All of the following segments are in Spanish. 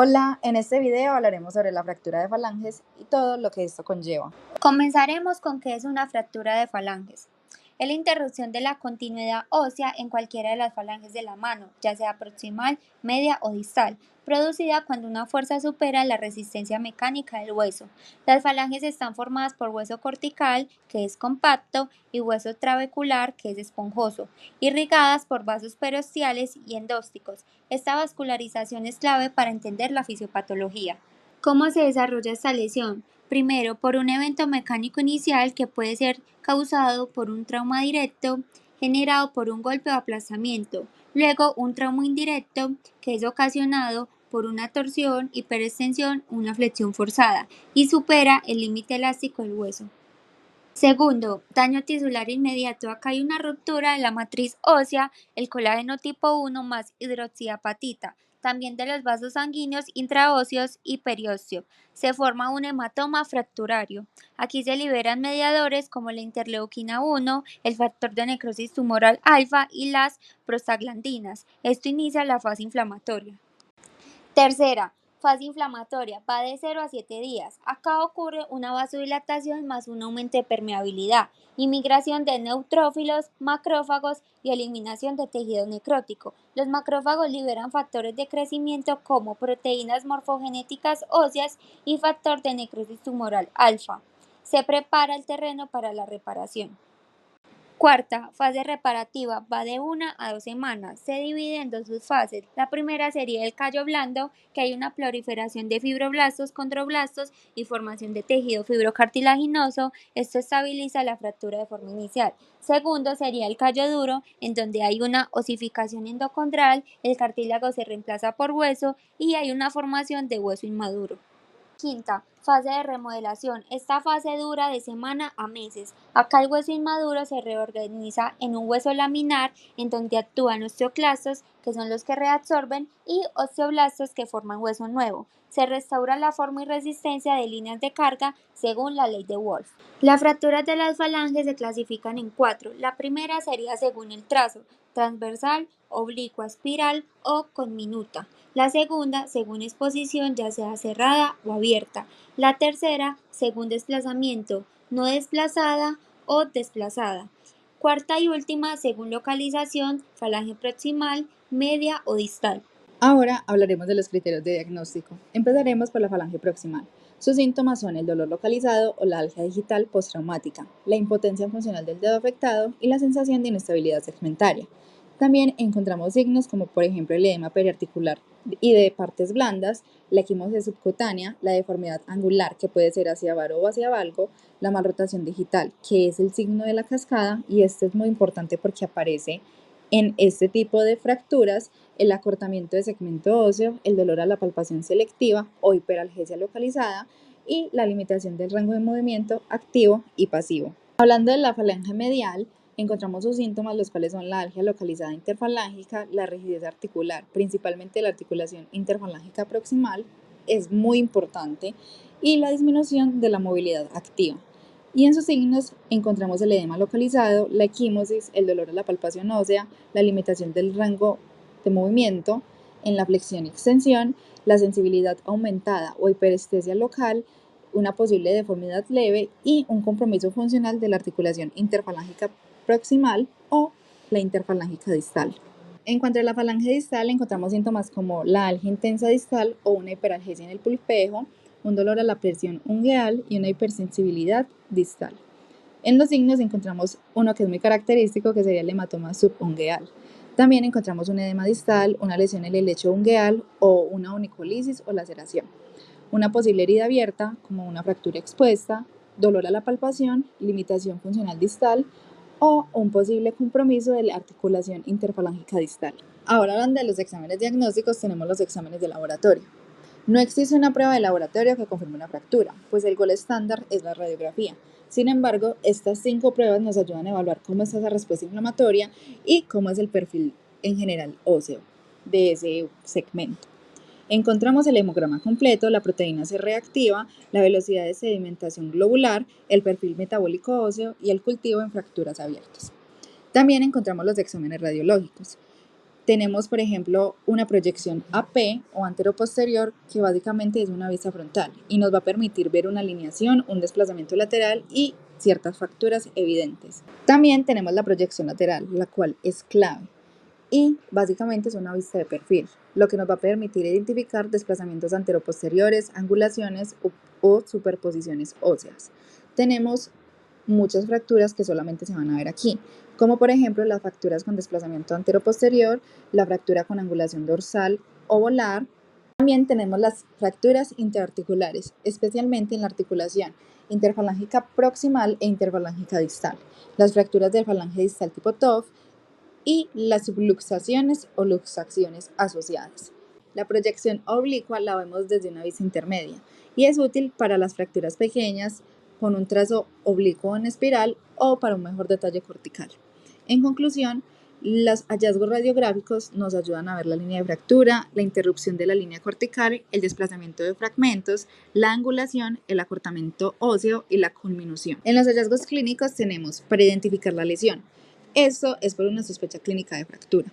Hola, en este video hablaremos sobre la fractura de falanges y todo lo que esto conlleva. Comenzaremos con qué es una fractura de falanges. Es la interrupción de la continuidad ósea en cualquiera de las falanges de la mano, ya sea proximal, media o distal, producida cuando una fuerza supera la resistencia mecánica del hueso. Las falanges están formadas por hueso cortical, que es compacto, y hueso trabecular, que es esponjoso, irrigadas por vasos perosteales y endósticos. Esta vascularización es clave para entender la fisiopatología. ¿Cómo se desarrolla esta lesión? Primero, por un evento mecánico inicial que puede ser causado por un trauma directo generado por un golpe o aplastamiento. Luego, un trauma indirecto que es ocasionado por una torsión, hiperextensión, una flexión forzada y supera el límite elástico del hueso. Segundo, daño tisular inmediato. Acá hay una ruptura de la matriz ósea, el colágeno tipo 1 más hidroxiapatita, también de los vasos sanguíneos intraóseos y periósteo. Se forma un hematoma fracturario. Aquí se liberan mediadores como la interleuquina 1, el factor de necrosis tumoral alfa y las prostaglandinas. Esto inicia la fase inflamatoria. Tercera, fase inflamatoria, va de 0 a 7 días. Acá ocurre una vasodilatación más un aumento de permeabilidad, inmigración de neutrófilos, macrófagos y eliminación de tejido necrótico. Los macrófagos liberan factores de crecimiento como proteínas morfogenéticas óseas y factor de necrosis tumoral alfa. Se prepara el terreno para la reparación. Cuarta, fase reparativa, va de 1 a 2 semanas. Se divide en dos subfases. La primera sería el callo blando, que hay una proliferación de fibroblastos, condroblastos y formación de tejido fibrocartilaginoso. Esto estabiliza la fractura de forma inicial. Segundo sería el callo duro, en donde hay una osificación endocondral, el cartílago se reemplaza por hueso y hay una formación de hueso inmaduro. Quinta, fase de remodelación. Esta fase dura de semana a meses. Acá el hueso inmaduro se reorganiza en un hueso laminar en donde actúan osteoclastos, que son los que reabsorben, y osteoblastos, que forman hueso nuevo. Se restaura la forma y resistencia de líneas de carga según la ley de Wolff. Las fracturas de las falanges se clasifican en cuatro. La primera sería según el trazo: transversal, oblicua, espiral o conminuta. La segunda, según exposición, ya sea cerrada o abierta. La tercera, según desplazamiento, no desplazada o desplazada. Cuarta y última, según localización, falange proximal, media o distal. Ahora hablaremos de los criterios de diagnóstico. Empezaremos por la falange proximal. Sus síntomas son el dolor localizado o la algia digital postraumática, la impotencia funcional del dedo afectado y la sensación de inestabilidad segmentaria. También encontramos signos como por ejemplo el edema periarticular y de partes blandas, la equimosis subcutánea, la deformidad angular que puede ser hacia varo o hacia valgo, la malrotación digital que es el signo de la cascada, y este es muy importante porque aparece en este tipo de fracturas el acortamiento de segmento óseo, el dolor a la palpación selectiva o hiperalgesia localizada y la limitación del rango de movimiento activo y pasivo. Hablando de la falange medial, encontramos sus síntomas, los cuales son la algia localizada interfalángica, la rigidez articular, principalmente la articulación interfalángica proximal, es muy importante, y la disminución de la movilidad activa. Y en sus signos encontramos el edema localizado, la equimosis, el dolor a la palpación ósea, la limitación del rango de movimiento en la flexión y extensión, la sensibilidad aumentada o hiperestesia local, una posible deformidad leve y un compromiso funcional de la articulación interfalángica proximal o la interfalángica distal. En cuanto a la falange distal, encontramos síntomas como la algia intensa distal o una hiperalgesia en el pulpejo, un dolor a la presión ungueal y una hipersensibilidad distal. En los signos encontramos uno que es muy característico, que sería el hematoma subungueal. También encontramos un edema distal, una lesión en el lecho ungueal o una onicolisis o laceración. Una posible herida abierta, como una fractura expuesta, dolor a la palpación, limitación funcional distal o un posible compromiso de la articulación interfalángica distal. Ahora, hablando de los exámenes diagnósticos, tenemos los exámenes de laboratorio. No existe una prueba de laboratorio que confirme una fractura, pues el gol estándar es la radiografía. Sin embargo, estas 5 pruebas nos ayudan a evaluar cómo está esa respuesta inflamatoria y cómo es el perfil en general óseo de ese segmento. Encontramos el hemograma completo, la proteína C reactiva, la velocidad de sedimentación globular, el perfil metabólico óseo y el cultivo en fracturas abiertas. También encontramos los exámenes radiológicos. tenemos, por ejemplo, una proyección AP o anteroposterior, que básicamente es una vista frontal y nos va a permitir ver una alineación, un desplazamiento lateral y ciertas fracturas evidentes. También tenemos la proyección lateral, la cual es clave y básicamente es una vista de perfil, lo que nos va a permitir identificar desplazamientos anteroposteriores, angulaciones o superposiciones óseas. Tenemos muchas fracturas que solamente se van a ver aquí, como por ejemplo las fracturas con desplazamiento anteroposterior, la fractura con angulación dorsal o volar. También tenemos las fracturas interarticulares, especialmente en la articulación interfalángica proximal e interfalángica distal, las fracturas del falange distal tipo TOF y las subluxaciones o luxaciones asociadas. La proyección oblicua la vemos desde una vista intermedia y es útil para las fracturas pequeñas con un trazo oblicuo en espiral o para un mejor detalle cortical. En conclusión, los hallazgos radiográficos nos ayudan a ver la línea de fractura, la interrupción de la línea cortical, el desplazamiento de fragmentos, la angulación, el acortamiento óseo y la conminución. En los hallazgos clínicos tenemos para identificar la lesión. Esto es por una sospecha clínica de fractura.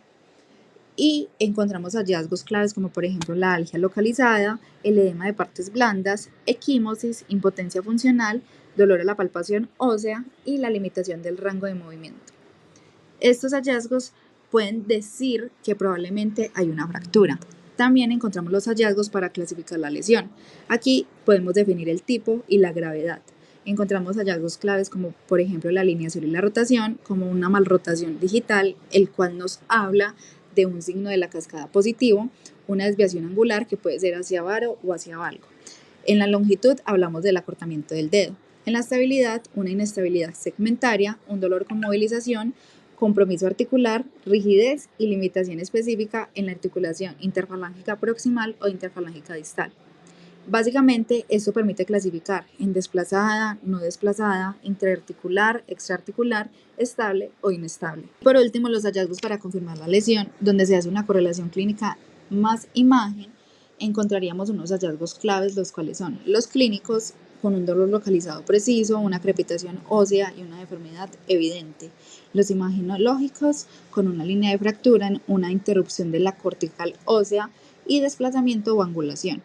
Y encontramos hallazgos claves como por ejemplo la algia localizada, el edema de partes blandas, equimosis, impotencia funcional, dolor a la palpación ósea y la limitación del rango de movimiento. Estos hallazgos pueden decir que probablemente hay una fractura. También encontramos los hallazgos para clasificar la lesión. Aquí podemos definir el tipo y la gravedad. Encontramos hallazgos claves como por ejemplo la alineación y la rotación, como una malrotación digital, el cual nos habla de un signo de la cascada positivo, una desviación angular que puede ser hacia varo o hacia valgo. En la longitud hablamos del acortamiento del dedo. En la estabilidad, una inestabilidad segmentaria, un dolor con movilización, compromiso articular, rigidez y limitación específica en la articulación interfalángica proximal o interfalángica distal. Básicamente, esto permite clasificar en desplazada, no desplazada, interarticular, extraarticular, estable o inestable. Por último, los hallazgos para confirmar la lesión, donde se hace una correlación clínica más imagen, encontraríamos unos hallazgos claves, los cuales son los clínicos, con un dolor localizado preciso, una crepitación ósea y una deformidad evidente. Los imagenológicos, con una línea de fractura, una interrupción de la cortical ósea y desplazamiento o angulación.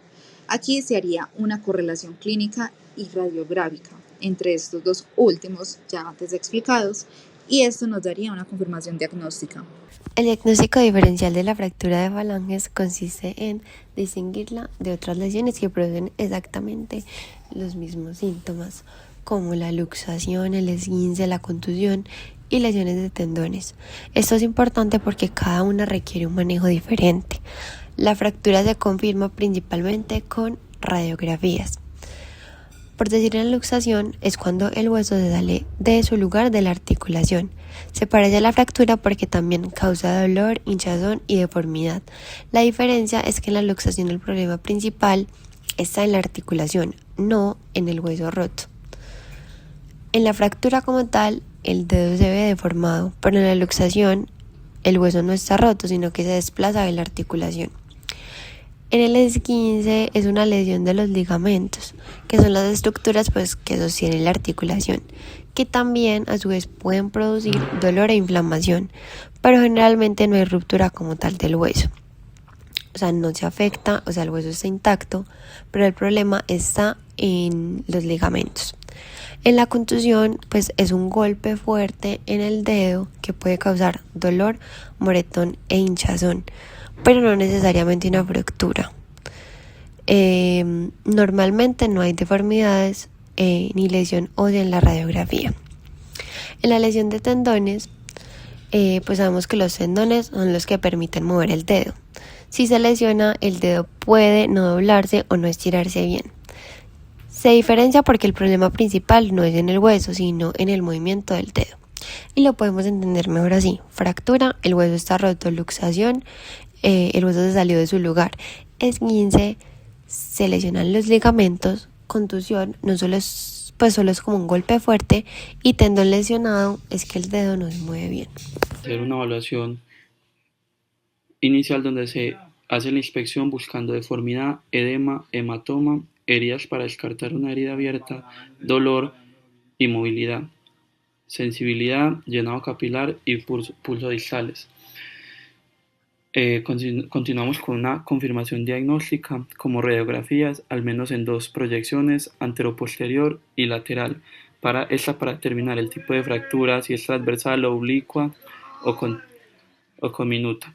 Aquí se haría una correlación clínica y radiográfica entre estos dos últimos ya antes explicados y esto nos daría una confirmación diagnóstica. El diagnóstico diferencial de la fractura de falanges consiste en distinguirla de otras lesiones que producen exactamente los mismos síntomas, como la luxación, el esguince, la contusión y lesiones de tendones. Esto es importante porque cada una requiere un manejo diferente. La fractura se confirma principalmente con radiografías. Por decir en la luxación es cuando el hueso se sale de su lugar de la articulación. Se parece a la fractura porque también causa dolor, hinchazón y deformidad. La diferencia es que en la luxación el problema principal está en la articulación, no en el hueso roto. En la fractura como tal, el dedo se ve deformado, pero en la luxación el hueso no está roto, sino que se desplaza de la articulación. En el esguince es una lesión de los ligamentos, que son las estructuras que sostienen la articulación, que también a su vez pueden producir dolor e inflamación, pero generalmente no hay ruptura como tal del hueso. O sea, no se afecta, el hueso está intacto, pero el problema está en los ligamentos. En la contusión, es un golpe fuerte en el dedo que puede causar dolor, moretón e hinchazón, pero no necesariamente una fractura. Normalmente no hay deformidades ni lesión ósea en la radiografía. En la lesión de tendones, sabemos que los tendones son los que permiten mover el dedo. Si se lesiona, el dedo puede no doblarse o no estirarse bien. Se diferencia porque el problema principal no es en el hueso, sino en el movimiento del dedo. Y lo podemos entender mejor así: fractura, el hueso está roto; luxación, el hueso se salió de su lugar; esguince, se lesionan los ligamentos; contusión, no solo es, solo es como un golpe fuerte; y tendón lesionado es que el dedo no se mueve bien. Hacer una evaluación inicial donde se hace la inspección buscando deformidad, edema, hematoma, heridas para descartar una herida abierta, dolor y movilidad, sensibilidad, llenado capilar y pulso distales. Continuamos con una confirmación diagnóstica como radiografías, al menos en dos proyecciones, anteroposterior y lateral, para determinar el tipo de fractura, si es transversal o oblicua o con minuta,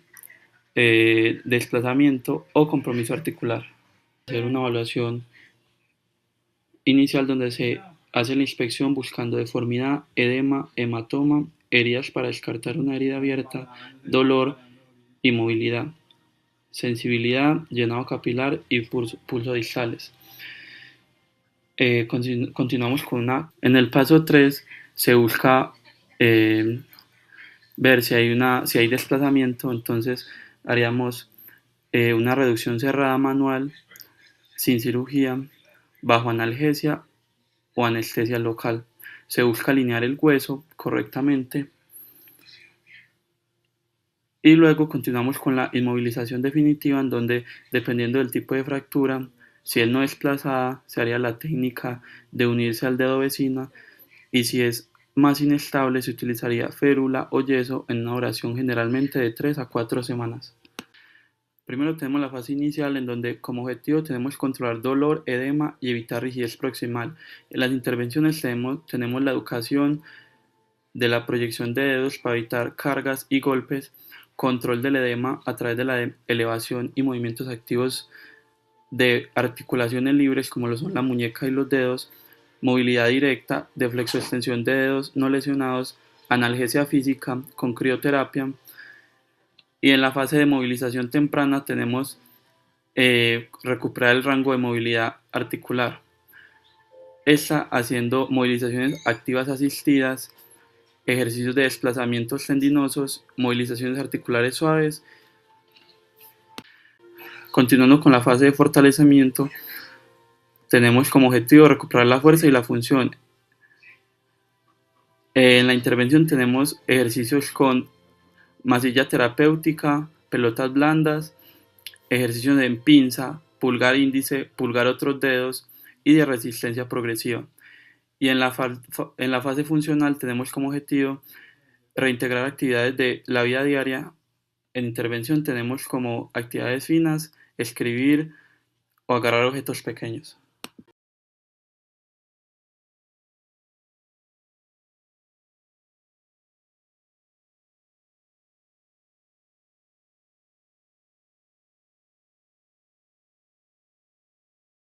desplazamiento o compromiso articular. Hacer una evaluación inicial donde se hace la inspección buscando deformidad, edema, hematoma, heridas para descartar una herida abierta, dolor y movilidad, sensibilidad, llenado capilar y pulso distales. Continuamos con en el paso 3 se busca ver si hay desplazamiento, entonces haríamos una reducción cerrada manual sin cirugía, bajo analgesia o anestesia local. Se busca alinear el hueso correctamente y luego continuamos con la inmovilización definitiva, en donde, dependiendo del tipo de fractura, si es no desplazada, se haría la técnica de unirse al dedo vecino, y si es más inestable, se utilizaría férula o yeso en una duración generalmente de 3 a 4 semanas. Primero tenemos la fase inicial, en donde como objetivo tenemos controlar dolor, edema y evitar rigidez proximal. En las intervenciones tenemos la educación de la proyección de dedos para evitar cargas y golpes, control del edema a través de la elevación y movimientos activos de articulaciones libres como lo son la muñeca y los dedos, movilidad directa de flexoextensión de dedos no lesionados, analgesia física con crioterapia. Y en la fase de movilización temprana tenemos recuperar el rango de movilidad articular. Esta haciendo movilizaciones activas asistidas, ejercicios de desplazamientos tendinosos, movilizaciones articulares suaves. Continuando con la fase de fortalecimiento, tenemos como objetivo recuperar la fuerza y la función. En la intervención tenemos ejercicios con masilla terapéutica, pelotas blandas, ejercicios en pinza, pulgar índice, pulgar otros dedos y de resistencia progresiva. Y en la fase funcional tenemos como objetivo reintegrar actividades de la vida diaria. En intervención tenemos como actividades finas, escribir o agarrar objetos pequeños.